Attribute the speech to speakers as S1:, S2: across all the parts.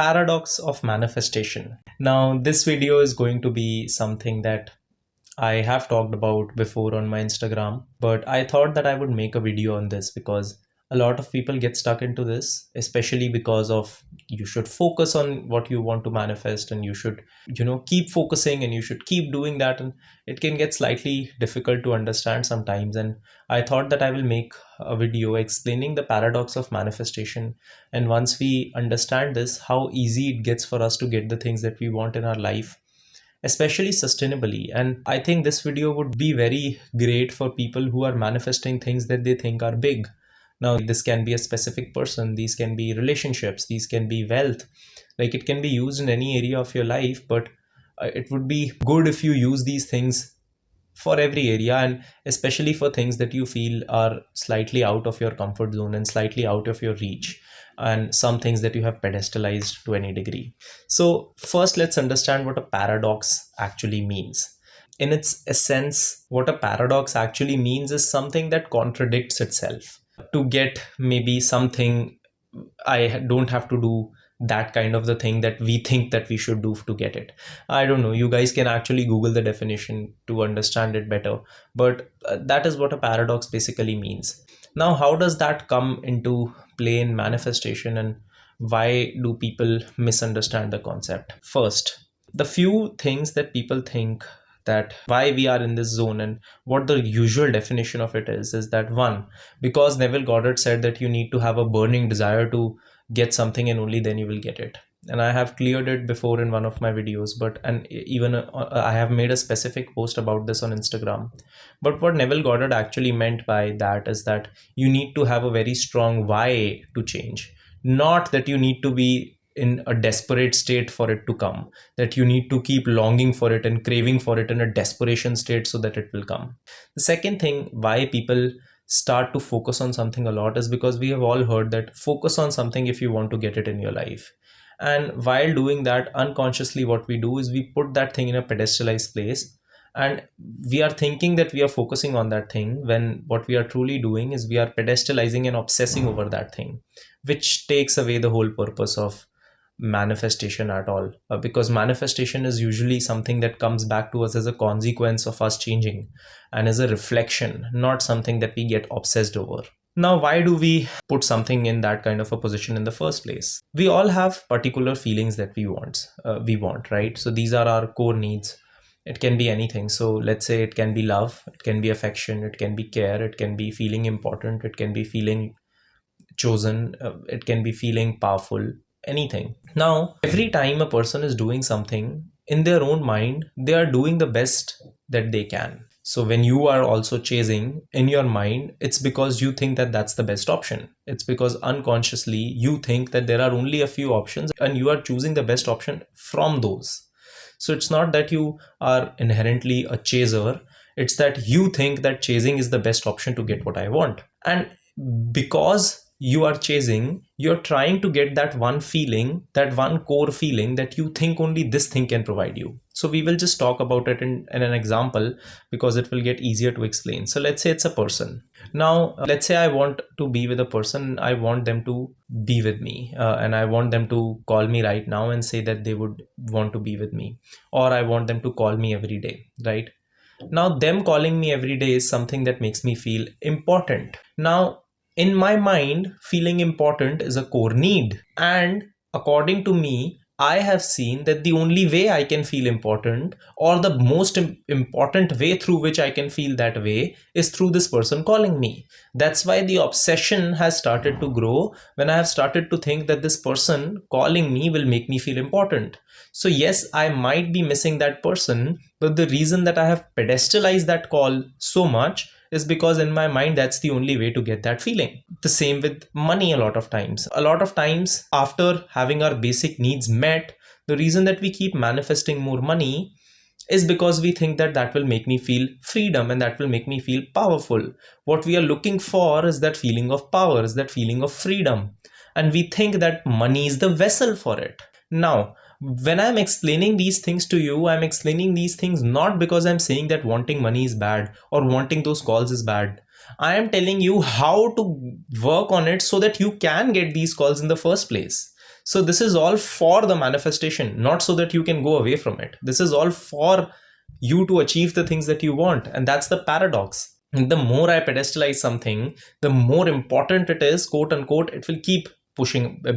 S1: paradox of manifestation. Now, this video is going to be something that I have talked about before on my Instagram, but I thought that I would make a video on this because a lot of people get stuck into this, especially because of you should focus on what you want to manifest and you should, keep focusing and you should keep doing that. And it can get slightly difficult to understand sometimes. And I thought that I will make a video explaining the paradox of manifestation. And once we understand this, how easy it gets for us to get the things that we want in our life, especially sustainably. And I think this video would be very great for people who are manifesting things that they think are big. Now, this can be a specific person, these can be relationships, these can be wealth. Like, it can be used in any area of your life, but it would be good if you use these things for every area, and especially for things that you feel are slightly out of your comfort zone and slightly out of your reach, and some things that you have pedestalized to any degree. So first, let's understand what a paradox actually means. In its essence, what a paradox actually means is something that contradicts itself. To get maybe something, I don't have to do that kind of the thing that we think that we should do to get it. I don't know, you guys can actually Google the definition to understand it better, but that is what a paradox basically means. Now, how does that come into play in manifestation, and why do people misunderstand the concept? First, the few things that people think that why we are in this zone and what the usual definition of it is that one, because Neville Goddard said that you need to have a burning desire to get something and only then you will get it. And I have cleared it before in one of my videos, and even I have made a specific post about this on Instagram. But what Neville Goddard actually meant by that is that you need to have a very strong why to change, not that you need to be in a desperate state for it to come, that you need to keep longing for it and craving for it in a desperation state so that it will come. The second thing why people start to focus on something a lot is because we have all heard that focus on something if you want to get it in your life. And while doing that, unconsciously what we do is we put that thing in a pedestalized place, and we are thinking that we are focusing on that thing, when what we are truly doing is we are pedestalizing and obsessing over that thing, which takes away the whole purpose of manifestation at all, because manifestation is usually something that comes back to us as a consequence of us changing and as a reflection, not something that we get obsessed over. Now, why do we put something in that kind of a position in the first place? We all have particular feelings that we want, right? So these are our core needs. It can be anything. So let's say it can be love, it can be affection, it can be care, it can be feeling important, it can be feeling chosen, it can be feeling powerful, anything. Now, every time a person is doing something in their own mind, they are doing the best that they can. So when you are also chasing in your mind, it's because you think that that's the best option. It's because unconsciously you think that there are only a few options and you are choosing the best option from those. So it's not that you are inherently a chaser. It's that you think that chasing is the best option to get what I want. And because you are chasing, you're trying to get that one feeling, that one core feeling that you think only this thing can provide you. So we will just talk about it in an example because it will get easier to explain. So let's say it's a person. Now, let's say I want to be with a person. I want them to be with me, and I want them to call me right now and say that they would want to be with me, or I want them to call me every day, right? Now, them calling me every day is something that makes me feel important. Now, in my mind, feeling important is a core need. And according to me, I have seen that the only way I can feel important, or the most important way through which I can feel that way, is through this person calling me. That's why the obsession has started to grow when I have started to think that this person calling me will make me feel important. So yes, I might be missing that person, but the reason that I have pedestalized that call so much is because in my mind, that's the only way to get that feeling. The same with money a lot of times. A lot of times after having our basic needs met, the reason that we keep manifesting more money is because we think that that will make me feel freedom and that will make me feel powerful. What we are looking for is that feeling of power, is that feeling of freedom. And we think that money is the vessel for it. Now, when I'm explaining these things to you, I'm explaining these things not because I'm saying that wanting money is bad or wanting those calls is bad. I am telling you how to work on it so that you can get these calls in the first place. So this is all for the manifestation, not so that you can go away from it. This is all for you to achieve the things that you want. And that's the paradox. And the more I pedestalize something, the more important it is, quote unquote, it will keep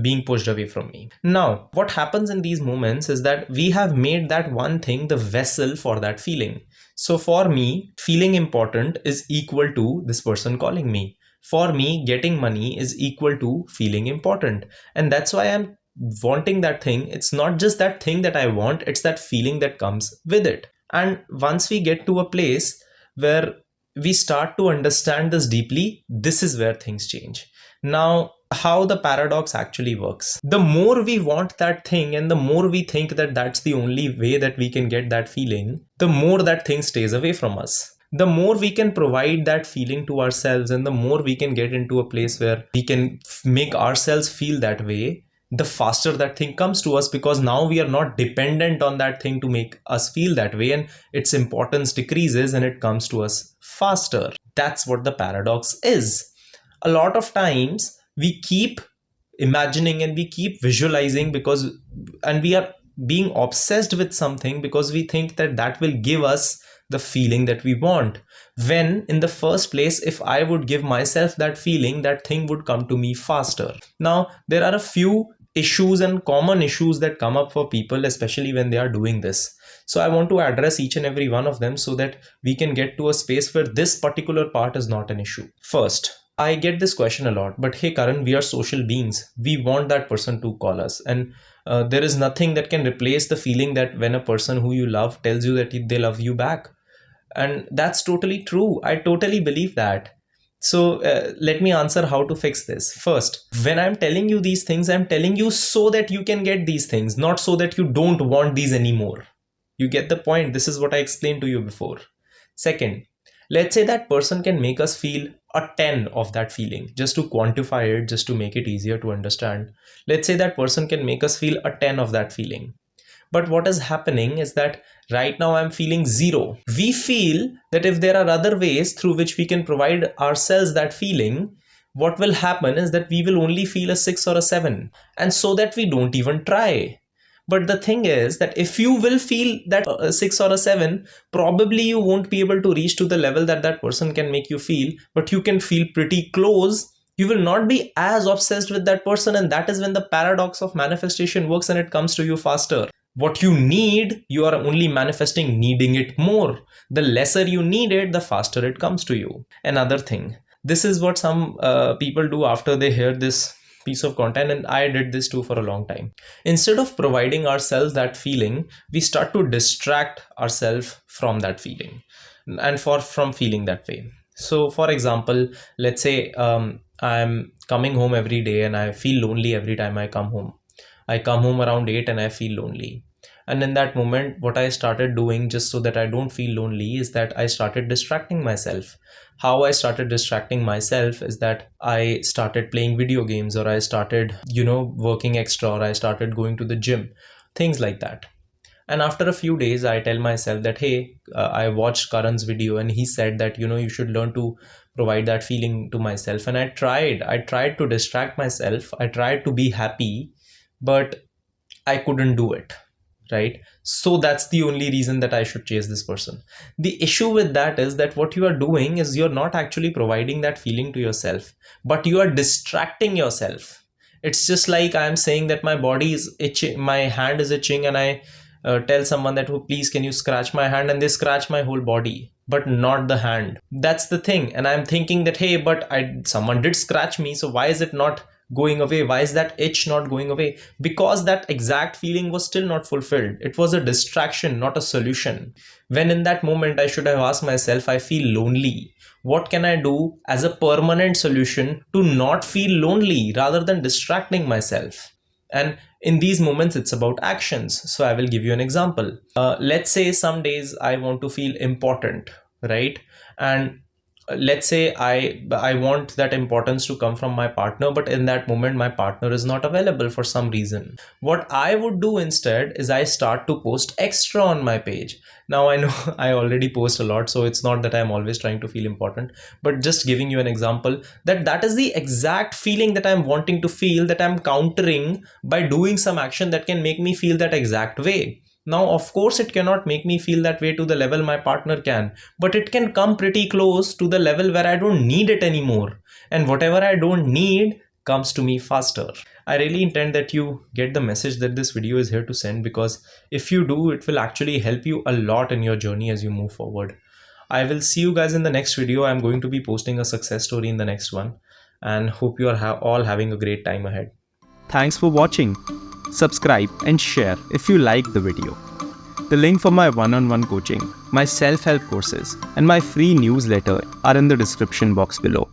S1: being pushed away from me. Now, what happens in these moments is that we have made that one thing the vessel for that feeling. So for me, feeling important is equal to this person calling me. For me, getting money is equal to feeling important. And that's why I'm wanting that thing. It's not just that thing that I want, it's that feeling that comes with it. And once we get to a place where we start to understand this deeply, this is where things change. Now, how the paradox actually works. The more we want that thing and the more we think that that's the only way that we can get that feeling, the more that thing stays away from us. The more we can provide that feeling to ourselves and the more we can get into a place where we can make ourselves feel that way, the faster that thing comes to us, because now we are not dependent on that thing to make us feel that way, and its importance decreases and it comes to us faster. That's what the paradox is. A lot of times we keep imagining and we keep visualizing and we are being obsessed with something because we think that that will give us the feeling that we want, when in the first place, if I would give myself that feeling, that thing would come to me faster. Now, there are a few issues and common issues that come up for people, especially when they are doing this. So I want to address each and every one of them so that we can get to a space where this particular part is not an issue. First, I get this question a lot, but hey Karan, we are social beings. We want that person to call us. And there is nothing that can replace the feeling that when a person who you love tells you that they love you back. And that's totally true. I totally believe that. So let me answer how to fix this. First, when I'm telling you these things, I'm telling you so that you can get these things, not so that you don't want these anymore. You get the point? This is what I explained to you before. Second, let's say that person can make us feel a 10 of that feeling. Just to quantify it, just to make it easier to understand. Let's say that person can make us feel a 10 of that feeling. But what is happening is that right now I'm feeling 0. We feel that if there are other ways through which we can provide ourselves that feeling, what will happen is that we will only feel a 6 or a 7. And so that we don't even try. But the thing is that if you will feel that a 6 or a 7, probably you won't be able to reach to the level that that person can make you feel, but you can feel pretty close. You will not be as obsessed with that person, and that is when the paradox of manifestation works and it comes to you faster. What you need, you are only manifesting needing it more. The lesser you need it, the faster it comes to you. Another thing, this is what some people do after they hear this piece of content, and I did this too for a long time. Instead of providing ourselves that feeling, we start to distract ourselves from that feeling and from feeling that way. So for example, let's say I'm coming home every day and I feel lonely every time I come home. I come home around 8 and I feel lonely. And in that moment, what I started doing just so that I don't feel lonely is that I started distracting myself. How I started distracting myself is that I started playing video games, or I started, working extra, or I started going to the gym, things like that. And after a few days, I tell myself that, hey, I watched Karan's video and he said that, you should learn to provide that feeling to myself. And I tried to distract myself. I tried to be happy, but I couldn't do it. Right? So that's the only reason that I should chase this person. The issue with that is that what you are doing is you're not actually providing that feeling to yourself, but you are distracting yourself. It's just like I'm saying that my body is itching, my hand is itching, and I tell someone that, oh, please, can you scratch my hand? And they scratch my whole body, but not the hand. That's the thing. And I'm thinking that, hey, but someone did scratch me, so why is it not going away? Why is that itch not going away? Because that exact feeling was still not fulfilled. It was a distraction, not a solution. When in that moment I should have asked myself, I feel lonely. What can I do as a permanent solution to not feel lonely rather than distracting myself? And in these moments, it's about actions. So I will give you an example. Let's say some days I want to feel important, right? And let's say I want that importance to come from my partner, but in that moment my partner is not available for some reason. What I would do instead is I start to post extra on my page. Now I know I already post a lot, so it's not that I'm always trying to feel important, but just giving you an example, that is the exact feeling that I'm wanting to feel, that I'm countering by doing some action that can make me feel that exact way. Now, of course, it cannot make me feel that way to the level my partner can, but it can come pretty close to the level where I don't need it anymore. And whatever I don't need comes to me faster. I really intend that you get the message that this video is here to send, because if you do, it will actually help you a lot in your journey as you move forward. I will see you guys in the next video. I'm going to be posting a success story in the next one, and hope you are all having a great time ahead.
S2: Thanks for watching. Subscribe and share if you liked the video. The link for my one-on-one coaching, my self-help courses, and my free newsletter are in the description box below.